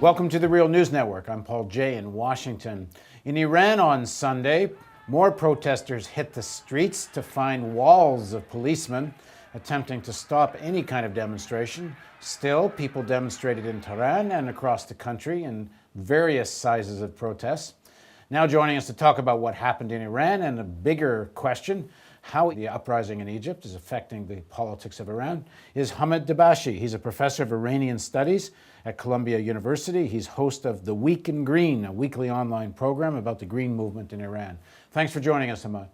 Welcome to the Real News Network. I'm Paul Jay in Washington. In Iran on Sunday, more protesters hit the streets to find walls of policemen attempting to stop any kind of demonstration. Still, people demonstrated in Tehran and across the country in various sizes of protests. Now joining us to talk about what happened in Iran and a bigger question, how the uprising in Egypt is affecting the politics of Iran, is Hamid Dabashi. He's a professor of Iranian studies at Columbia University. He's host of The Week in Green, a weekly online program about the Green Movement in Iran. Thanks for joining us, Hamid.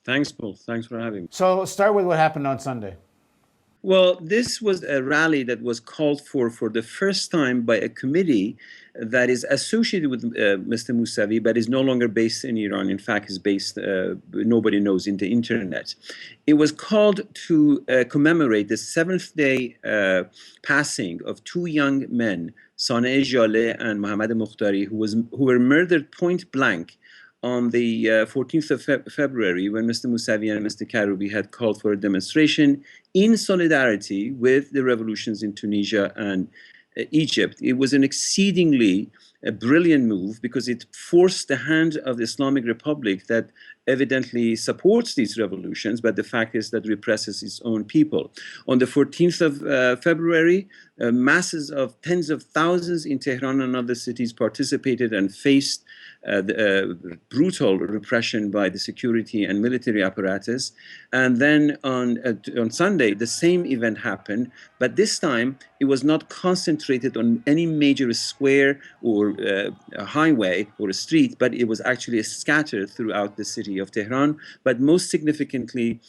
Thanks, Paul. Thanks for having me. So let's start with what happened on Sunday. Well, this was a rally that was called for the first time by a committee that is associated with Mr. Mousavi, but is no longer based in Iran. In fact, is based, nobody knows, in the internet. It was called to commemorate the seventh day passing of two young men, Saneh Jaleh and Mohammad Mukhtari, who were murdered point blank on the 14th of February, when Mr. Mousavi and Mr. Karoubi had called for a demonstration in solidarity with the revolutions in Tunisia and Egypt. It was an exceedingly brilliant move because it forced the hand of the Islamic Republic that evidently supports these revolutions, but the fact is that represses its own people. On the 14th of February, masses of tens of thousands in Tehran and other cities participated and faced brutal repression by the security and military apparatus. And then on Sunday, the same event happened, but this time it was not concentrated on any major square or a highway or a street, but it was actually scattered throughout the city of Tehran. But most significantly,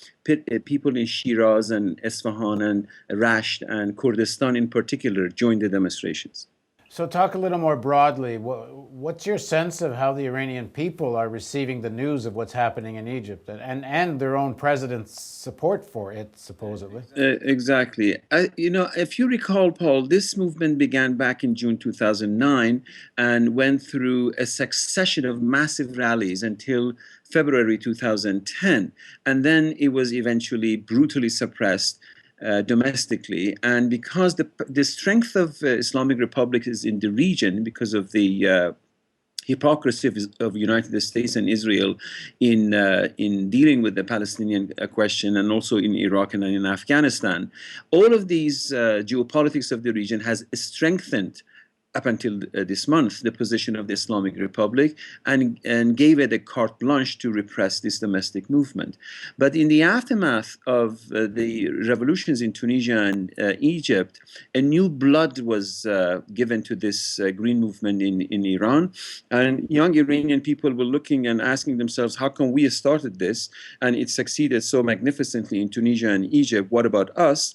people in Shiraz and Isfahan and Rasht and Kurdistan in particular joined the demonstrations. So talk a little more broadly. What's your sense of how the Iranian people are receiving the news of what's happening in Egypt and their own president's support for it, supposedly? Exactly. If you recall, Paul, this movement began back in June 2009 and went through a succession of massive rallies until February 2010. And then it was eventually brutally suppressed domestically, and because the strength of Islamic Republic is in the region because of the hypocrisy of United States and Israel in dealing with the Palestinian question, and also in Iraq and in Afghanistan, all of these geopolitics of the region has strengthened up until this month, the position of the Islamic Republic, and gave it a carte blanche to repress this domestic movement. But in the aftermath of the revolutions in Tunisia and Egypt, a new blood was given to this green movement in Iran. And young Iranian people were looking and asking themselves, how come we started this and it succeeded so magnificently in Tunisia and Egypt? What about us?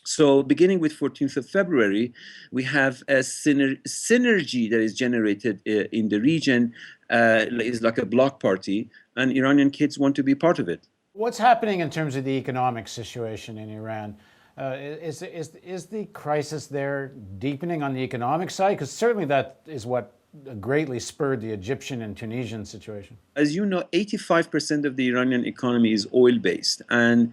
So beginning with 14th of February, we have a synergy that is generated in the region. It's like a block party, and Iranian kids want to be part of it. What's happening in terms of the economic situation in Iran? Is the crisis there deepening on the economic side? Because certainly that is what greatly spurred the Egyptian and Tunisian situation. As you know, 85% of the Iranian economy is oil-based. And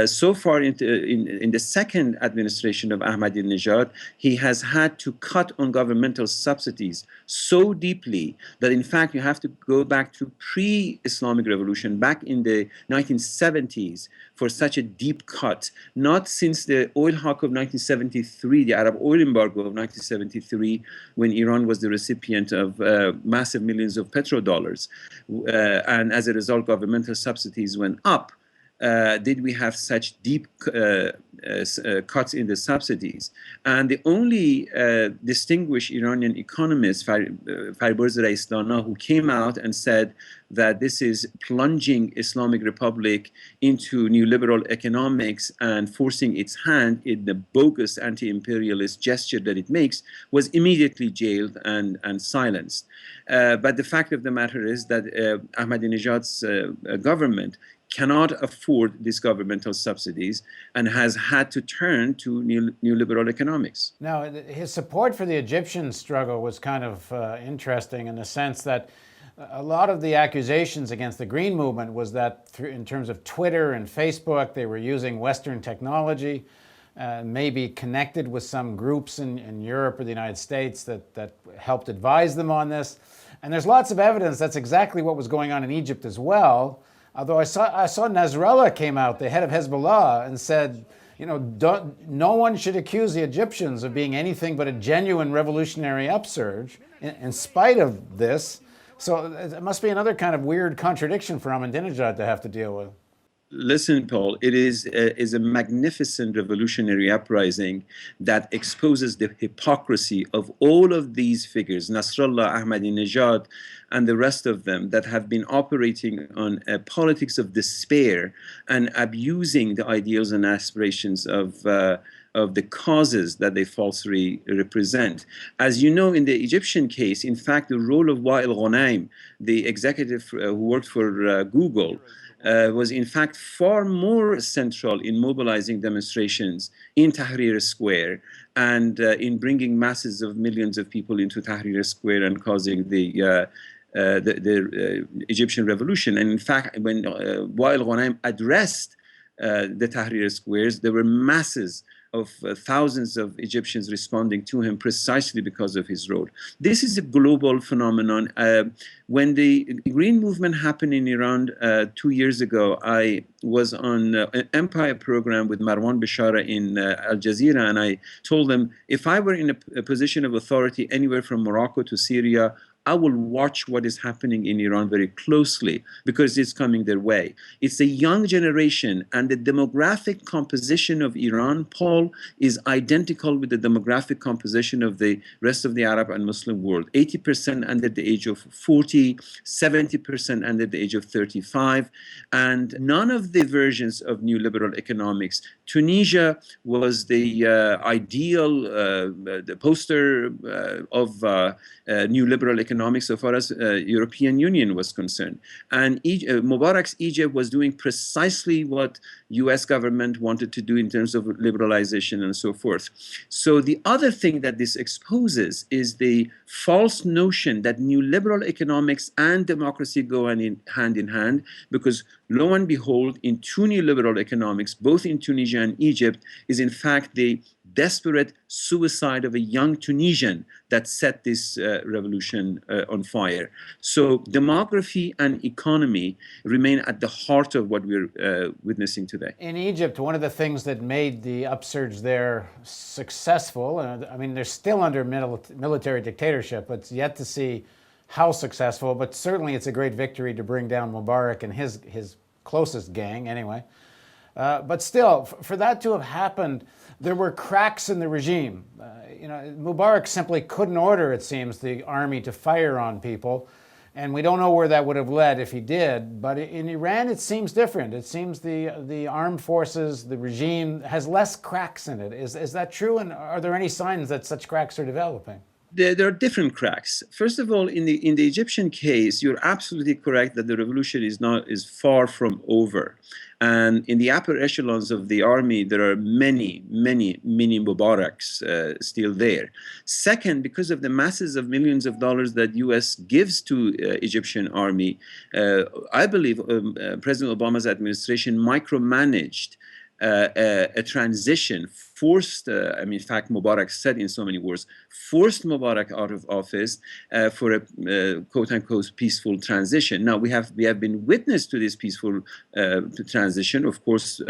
so far in the second administration of Ahmadinejad, he has had to cut on governmental subsidies so deeply that, in fact, you have to go back to pre-Islamic Revolution, back in the 1970s, for such a deep cut. Not since the oil hawk of 1973, the Arab oil embargo of 1973, when Iran was the recipient of massive millions of petrodollars. And as a result, governmental subsidies went up. Did we have such deep cuts in the subsidies? And the only distinguished Iranian economist, Fariborz Raisdana, who came out and said that this is plunging Islamic Republic into neoliberal economics and forcing its hand in the bogus anti-imperialist gesture that it makes, was immediately jailed and silenced. But the fact of the matter is that Ahmadinejad's government cannot afford these governmental subsidies and has had to turn to neoliberal economics. Now, his support for the Egyptian struggle was kind of interesting in the sense that a lot of the accusations against the Green Movement was that in terms of Twitter and Facebook, they were using Western technology maybe connected with some groups in Europe or the United States that helped advise them on this. And there's lots of evidence that's exactly what was going on in Egypt as well. Although I saw Nasrallah came out, the head of Hezbollah, and said, no one should accuse the Egyptians of being anything but a genuine revolutionary upsurge in spite of this. So it must be another kind of weird contradiction for Ahmadinejad to have to deal with. Listen, Paul, it is a magnificent revolutionary uprising that exposes the hypocrisy of all of these figures, Nasrallah, Ahmadinejad, and the rest of them that have been operating on a politics of despair and abusing the ideals and aspirations of the causes that they falsely represent. As you know, in the Egyptian case, in fact, the role of Wael Ghonaim, the executive who worked for Google, was in fact far more central in mobilizing demonstrations in Tahrir Square and in bringing masses of millions of people into Tahrir Square and causing the Egyptian revolution. And in fact, when Wael Ghonaim addressed the Tahrir Squares, there were masses of thousands of Egyptians responding to him precisely because of his role. This is a global phenomenon. When the Green Movement happened in Iran 2 years ago, I was on an Empire program with Marwan Bishara in Al Jazeera, and I told them, if I were in a position of authority anywhere from Morocco to Syria, I will watch what is happening in Iran very closely because it's coming their way. It's a young generation, and the demographic composition of Iran, Paul, is identical with the demographic composition of the rest of the Arab and Muslim world. 80% under the age of 40, 70% under the age of 35, and none of the versions of new liberal economics. Tunisia was the ideal, the poster of new liberal economics so far as European Union was concerned. And Mubarak's Egypt was doing precisely what US government wanted to do in terms of liberalization and so forth. So the other thing that this exposes is the false notion that new liberal economics and democracy go hand in hand, because lo and behold, in two new liberal economics, both in Tunisia and Egypt, is in fact the desperate suicide of a young Tunisian that set this revolution on fire. So demography and economy remain at the heart of what we're witnessing today. In Egypt, one of the things that made the upsurge there successful, I mean, they're still under military dictatorship, but it's yet to see how successful, but certainly it's a great victory to bring down Mubarak and his closest gang anyway. But still, for that to have happened, there were cracks in the regime. Mubarak simply couldn't order, it seems, the army to fire on people. And we don't know where that would have led if he did. But in Iran, it seems different. It seems the armed forces, the regime, has less cracks in it. Is that true? And are there any signs that such cracks are developing? There are different cracks. First of all, in the Egyptian case, you're absolutely correct that the revolution is far from over. And in the upper echelons of the army, there are many Mubaraks still there. Second, because of the masses of millions of dollars that U.S. gives to Egyptian army, I believe President Obama's administration micromanaged a transition, forced, in fact, Mubarak said in so many words, forced Mubarak out of office for a quote-unquote peaceful transition. Now, we have been witness to this peaceful transition. Of course,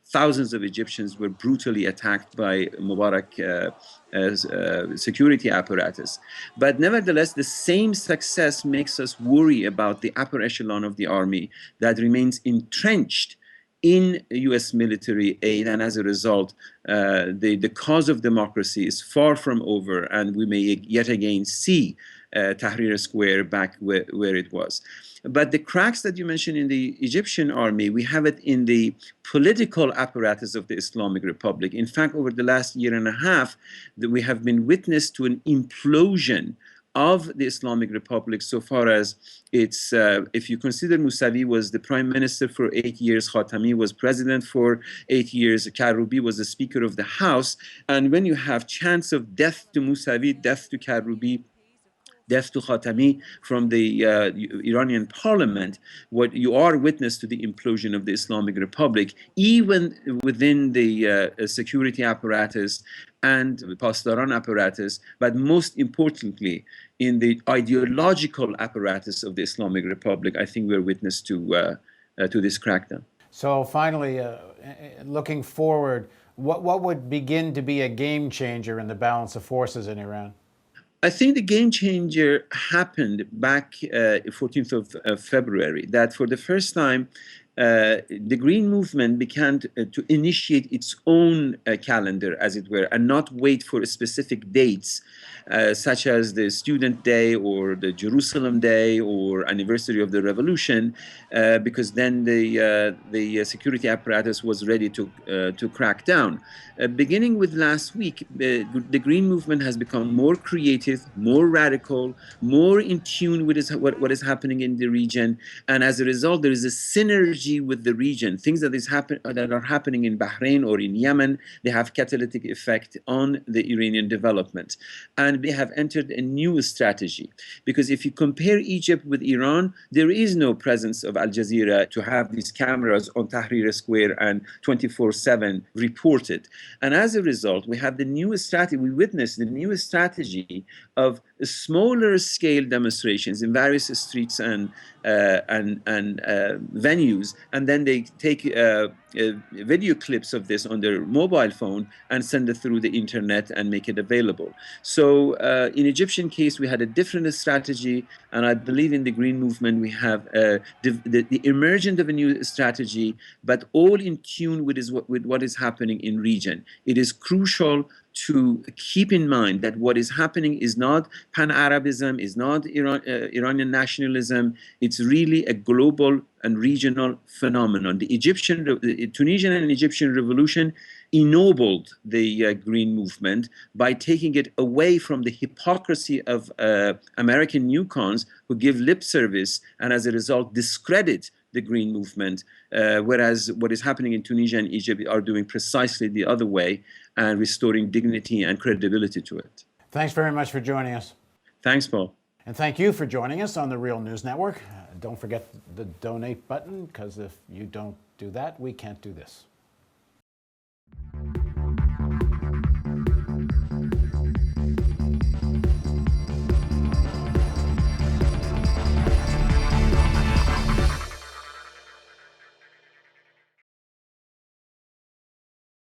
thousands of Egyptians were brutally attacked by Mubarak security apparatus. But nevertheless, the same success makes us worry about the upper echelon of the army that remains entrenched in U.S. military aid, and as a result, the cause of democracy is far from over, and we may yet again see Tahrir Square back where it was. But the cracks that you mentioned in the Egyptian army, we have it in the political apparatus of the Islamic Republic. In fact, over the last year and a half, we have been witness to an implosion of the Islamic Republic so far as its, if you consider Mousavi was the prime minister for 8 years, Khatami was president for 8 years, Karoubi was the speaker of the House, and when you have chance of death to Mousavi, death to Karoubi, death to Khatami from the Iranian parliament, what you are witness to the implosion of the Islamic Republic, even within the security apparatus and Pasdaran apparatus, but most importantly, in the ideological apparatus of the Islamic Republic. I think we're witness to this crackdown. So finally, looking forward, what would begin to be a game changer in the balance of forces in Iran? I think the game changer happened back 14th of February, that for the first time, the Green Movement began to initiate its own calendar, as it were, and not wait for specific dates, such as the Student Day or the Jerusalem Day or anniversary of the Revolution, because then the security apparatus was ready to crack down. Beginning with last week, the Green Movement has become more creative, more radical, more in tune with what is happening in the region, and as a result, there is a synergy with the region. Things that are happening in Bahrain or in Yemen, they have catalytic effect on the Iranian development. And they have entered a new strategy. Because if you compare Egypt with Iran, there is no presence of Al Jazeera to have these cameras on Tahrir Square and 24/7 reported. And as a result, we have the new strategy, we witnessed the new strategy of smaller scale demonstrations in various streets and venues, and then they take video clips of this on their mobile phone and send it through the internet and make it available. So in Egyptian case, we had a different strategy, and I believe in the Green Movement we have the emergence of a new strategy, but all in tune with what is happening in region. It is crucial to keep in mind that what is happening is not pan-Arabism, is not Iranian nationalism. It's really a global and regional phenomenon. The Tunisian and Egyptian revolution ennobled the Green Movement by taking it away from the hypocrisy of American newcons who give lip service and as a result discredit the Green Movement, whereas what is happening in Tunisia and Egypt are doing precisely the other way and restoring dignity and credibility to it. Thanks very much for joining us. Thanks, Paul. And thank you for joining us on the Real News Network. Don't forget the donate button, because if you don't do that, we can't do this.